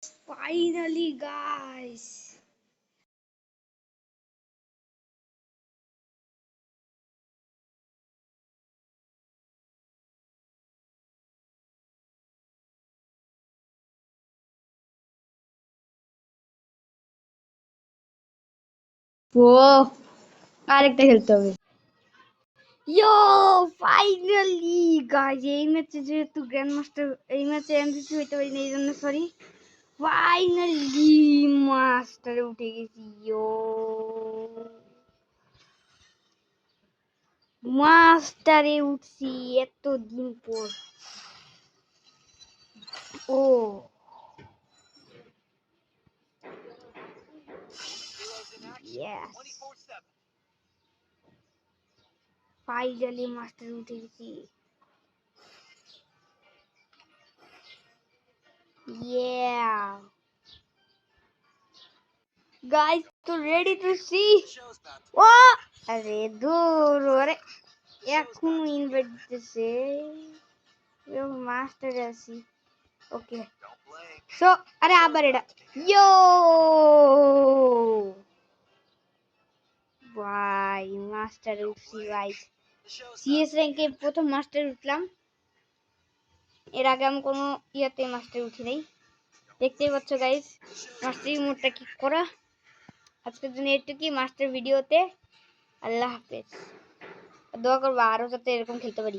Finally, guys. ও আরেকটা খেলতে হবে। ইয়ো ফাইনালি গাইস, এই ম্যাচে যেহেতু গ্র্যান্ড মাস্টার, এই ম্যাচে এমভিপি হইতে পারি না, এই জন্য সরি। ফাইনালি মাস্টারে উঠে গেছি। ইয়ো মাস্টারে উঠছি এতদিন পর। ও ইয়েস, ফাইনালি মাস্টারে উঠে গেছি। Yeah. Guys, so ready to see? ও আরে দূর, আরে এখন ইনভাইট দিতেছে, মাস্টার আছি। ওকে সো আরে আবার এটা ইয়ো ভাই মাস্টার উঠছি ভাই। সিএস র্যাঙ্কে প্রথম মাস্টার উঠলাম, এর আগে আমি কোনো ইয়াতে মাস্টার উঠি নাই। দেখতেই পাচ্ছ গাইস মাস্টার মোডটা কি করা। আজকের জন্য এটুকুই মাস্টার ভিডিওতে। আল্লাহ হাফেজ। দোয়া করবো আরো যাতে এরকম খেলতে পারি।